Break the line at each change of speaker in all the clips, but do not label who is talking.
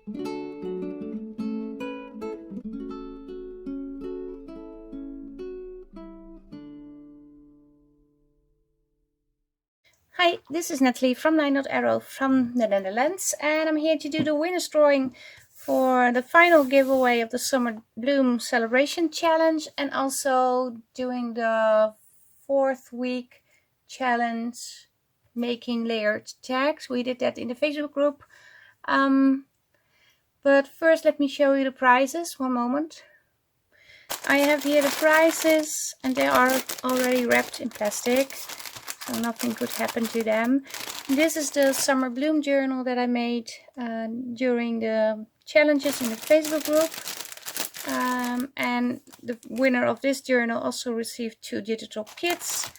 Hi, this is Nathalie from LineDotArrow from the Netherlands, and I'm here to do the winner's drawing for the final giveaway of the Summer Bloom Celebration Challenge, and also doing the 4th week challenge making layered tags. We did that in the Facebook group. But first let me show you the prizes. One moment. I have here the prizes, and they are already wrapped in plastic, so nothing could happen to them. This is the Summer Bloom journal that I made during the challenges in the Facebook group. And the winner of this journal also received 2 digital kits.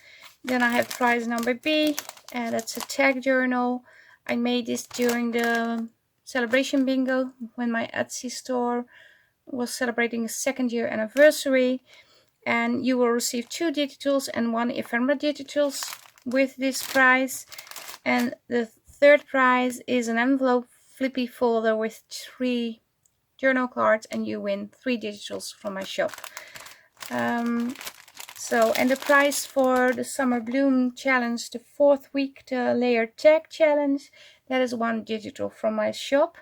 Then I have prize number B, and that's a tag journal. I made this during the celebration bingo when my Etsy store was celebrating a 2nd year anniversary. And you will receive 2 digitals and 1 ephemera digitals with this prize. And the 3rd prize is an envelope flippy folder with 3 journal cards, and you win 3 digitals from my shop. And the prize for the Summer Bloom Challenge, the 4th week, the layered tag challenge, that is 1 digital from my shop.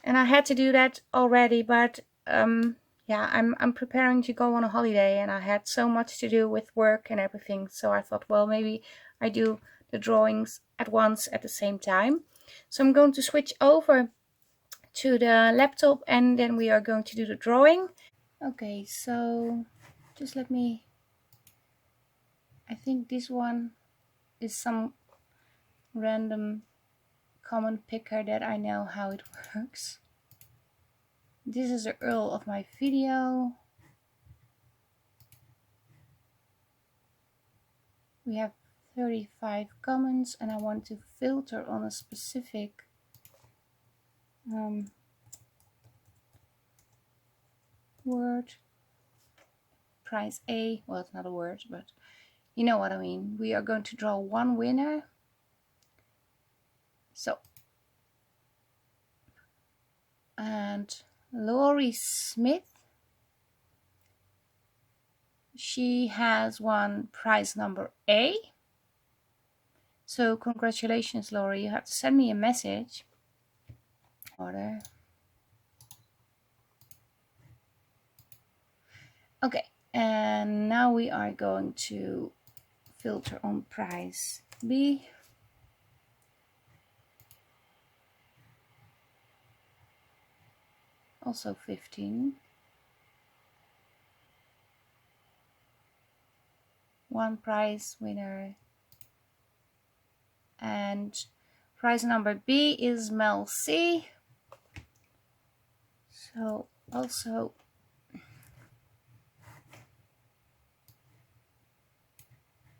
And I had to do that already, but yeah, I'm preparing to go on a holiday, and I had so much to do with work and everything, so I thought, well, maybe I do the drawings at once at the same time. So I'm going to switch over to the laptop, and then we are going to do the drawing. Okay, so just let me, I think this one is some random common picker that I know how it works. This is the URL of my video. We have 35 comments, and I want to filter on a specific word. Prize A, well, it's not a word, but you know what I mean. We are going to draw 1 winner. So, and Laurie Smith, she has won prize number A. So congratulations, Laurie. You have to send me a message. Order. Okay, and now we are going to filter on prize B. Also 15. 1 prize winner. And prize number B is Mel C. So also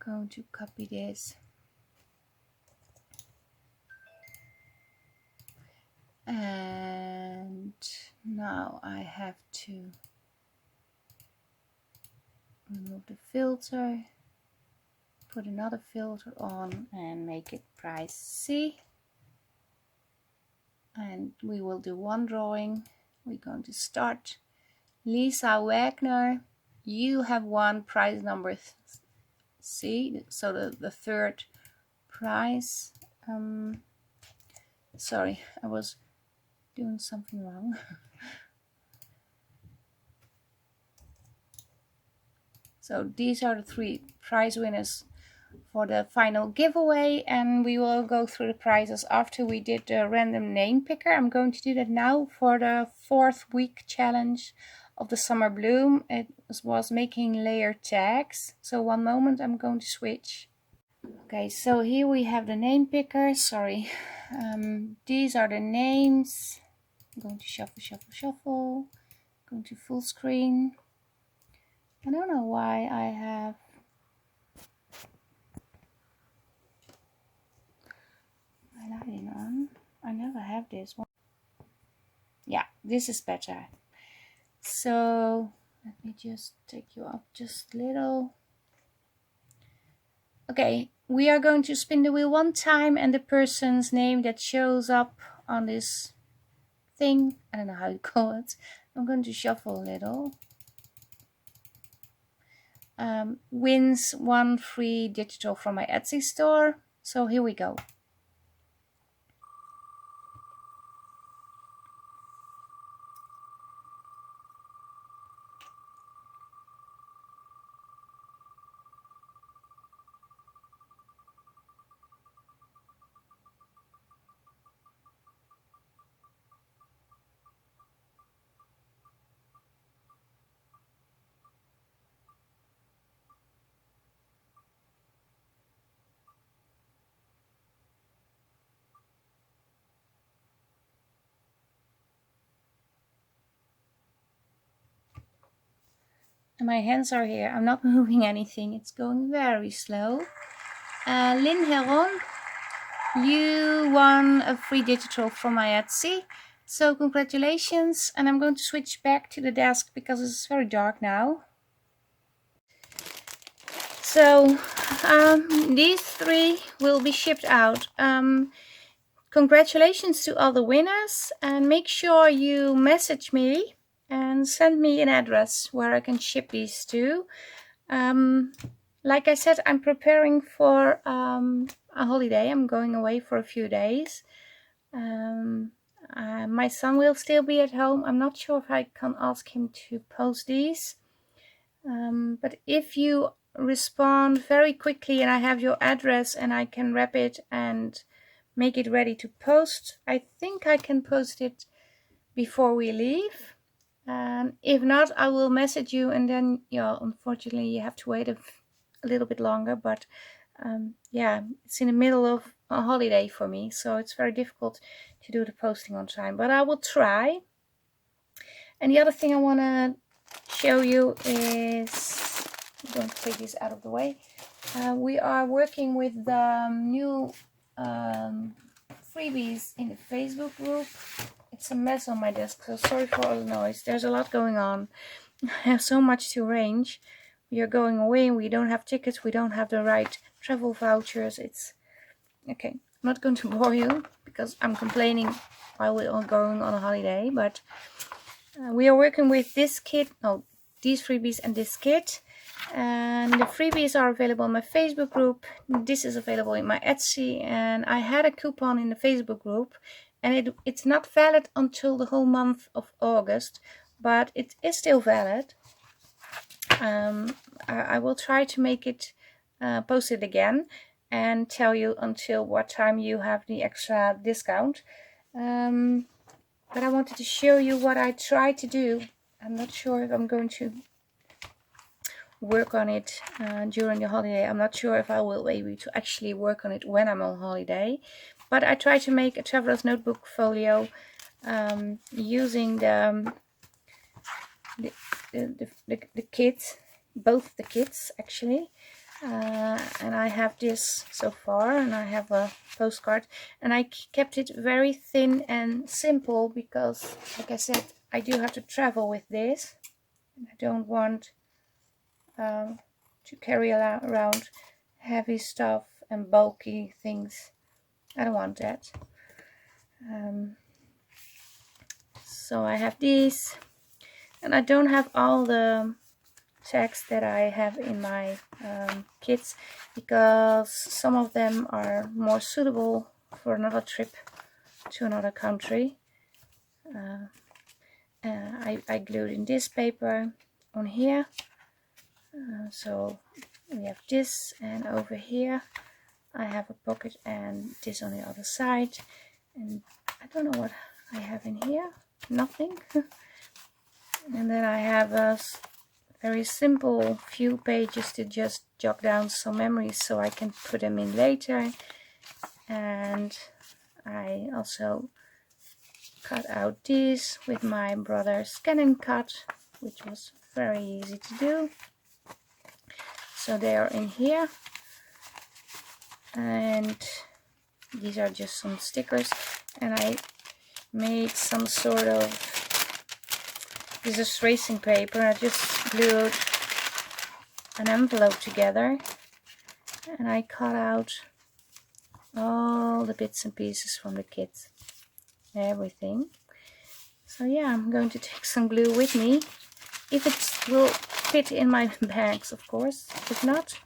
going to copy this. And now I have to remove the filter, put another filter on, and make it prize C. And we will do 1 drawing. We're going to start. Lisa Wagner, you have won prize number C, so the 3rd prize. Sorry, I was doing something wrong. So these are the 3 prize winners for the final giveaway, and we will go through the prizes after we did the random name picker. I'm going to do that now for the 4th week challenge of the Summer Bloom. It was making layer tags. So one moment, I'm going to switch. Okay, so here we have the name picker. Sorry, these are the names. I'm going to shuffle, shuffle, shuffle. Going to full screen. I don't know why I have my lighting on. I never have this one. Yeah, this is better. So let me just take you up just a little. Okay, we are going to spin the wheel 1 time, and the person's name that shows up on this thing. I don't know how you call it. I'm going to shuffle a little. Wins 1 free digital from my Etsy store. So here we go. And my hands are here. I'm not moving anything. It's going very slow. Lynn Heron, you won a free digital from my Etsy. So congratulations. And I'm going to switch back to the desk because it's very dark now. So these 3 will be shipped out. Congratulations to all the winners, and make sure you message me and send me an address where I can ship these to. Like I said, I'm preparing for a holiday. I'm going away for a few days. My son will still be at home. I'm not sure if I can ask him to post these. But if you respond very quickly and I have your address and I can wrap it and make it ready to post, I think I can post it before we leave. And if not, I will message you, and then unfortunately you have to wait a little bit longer. But yeah, it's in the middle of a holiday for me, so it's very difficult to do the posting on time, but I will try. And the other thing I want to show you is, I'm going to take this out of the way. We are working with the new freebies in the Facebook group. It's a mess on my desk, so sorry for all the noise. There's a lot going on. I have so much to arrange. We are going away and we don't have tickets. We don't have the right travel vouchers. It's okay. I'm not going to bore you because I'm complaining while we're all going on a holiday, but we are working with this kit, these freebies and this kit. And the freebies are available in my Facebook group. This is available in my Etsy, and I had a coupon in the Facebook group, and it's not valid until the whole month of August, but it is still valid. I will try to make it post it again and tell you until what time you have the extra discount. But I wanted to show you what I tried to do. I'm not sure if I'm going to work on it during the holiday. I'm not sure if I will be able to actually work on it when I'm on holiday. But I tried to make a traveler's notebook folio using the kit, both the kits actually. And I have this so far, and I have a postcard, and I kept it very thin and simple because, like I said, I do have to travel with this, and I don't want to carry around heavy stuff and bulky things. I don't want that. So I have these, and I don't have all the tags that I have in my kits because some of them are more suitable for another trip to another country. I glued in this paper on here. So we have this, and over here I have a pocket, and this on the other side. And I don't know what I have in here. Nothing. And then I have a very simple few pages to just jot down some memories so I can put them in later. And I also cut out these with my brother's scan and cut, which was very easy to do. So they are in here, and these are just some stickers, and I made some sort of, this is tracing paper. I just glued an envelope together, and I cut out all the bits and pieces from the kit, everything. So yeah, I'm going to take some glue with me. If it will fit in my bags, of course. If not,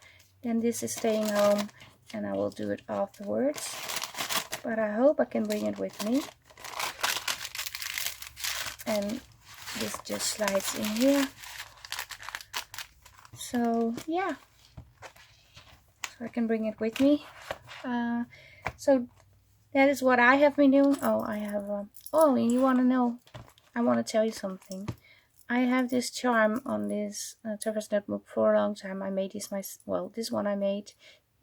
then this is staying home and I will do it afterwards. But I hope I can bring it with me. And this just slides in here. So yeah, so I can bring it with me. So that is what I have been doing. Oh, I have oh, and you want to know, I want to tell you something. I have this charm on this Traverse notebook for a long time. I made this well, this one I made,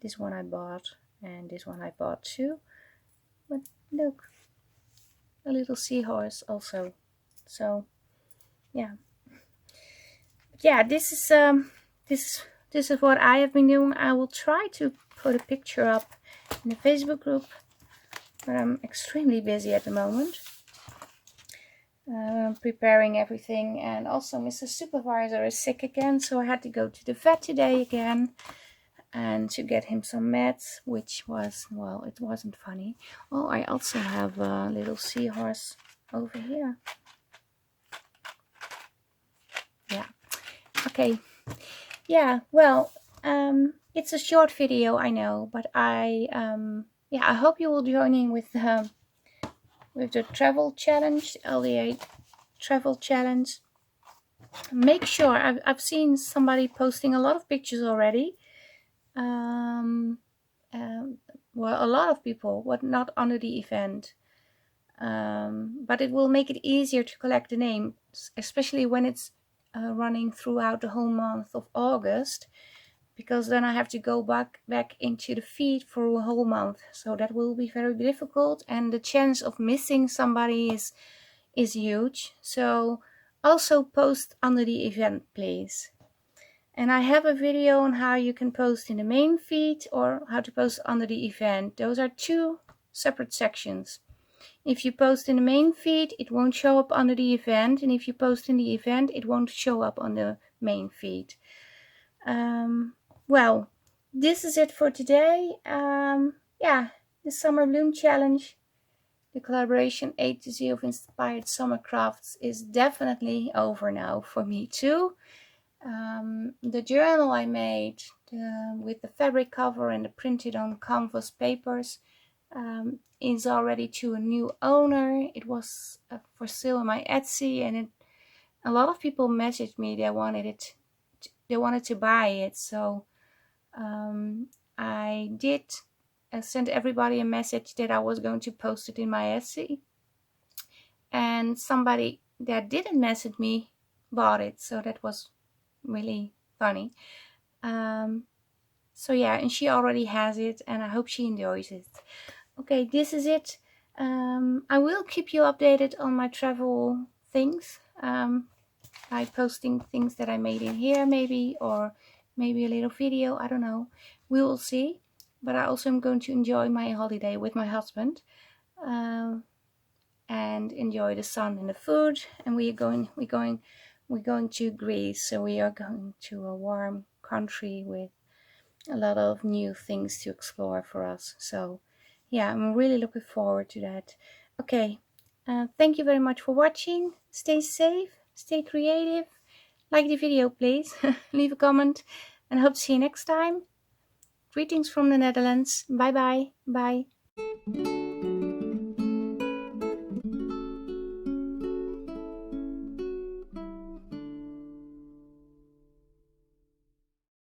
this one I bought, and this one I bought too. But look, a little seahorse also. So yeah, but yeah, this is what I have been doing. I will try to put a picture up in the Facebook group, but I'm extremely busy at the moment. Preparing everything, and also Mr. Supervisor is sick again, so I had to go to the vet today again and to get him some meds, which was, well, it wasn't funny. Oh, I also have a little seahorse over here. Yeah, okay. Yeah, well, it's a short video, I know, but yeah, I hope you will join in with the travel challenge, LDA travel challenge. Make sure, I've seen somebody posting a lot of pictures already. Well, a lot of people, but not under the event. But it will make it easier to collect the names, especially when it's running throughout the whole month of August, because then I have to go back into the feed for a whole month. So that will be very difficult, and the chance of missing somebody is huge. So also post under the event, please. And I have a video on how you can post in the main feed or how to post under the event. Those are two separate sections. If you post in the main feed, it won't show up under the event. And if you post in the event, it won't show up on the main feed. Well, this is it for today. Yeah, the Summer Bloom Challenge, the collaboration A-Z of Inspired Summer Crafts is definitely over now for me too. The journal I made with the fabric cover and the printed on canvas papers is already to a new owner. It was for sale on my Etsy, and a lot of people messaged me they wanted to buy it. So I did send everybody a message that I was going to post it in my Etsy, and somebody that didn't message me bought it, so that was really funny. So yeah, and she already has it, and I hope she enjoys it. Okay, this is it. I will keep you updated on my travel things by posting things that I made in here, maybe, or maybe a little video, I don't know, we will see. But I also am going to enjoy my holiday with my husband and enjoy the sun and the food. And we're going to Greece, so we are going to a warm country with a lot of new things to explore for us. So yeah, I'm really looking forward to that. Okay, thank you very much for watching. Stay safe, stay creative, like the video please, leave a comment, and hope to see you next time. Greetings from the Netherlands. Bye bye. Bye.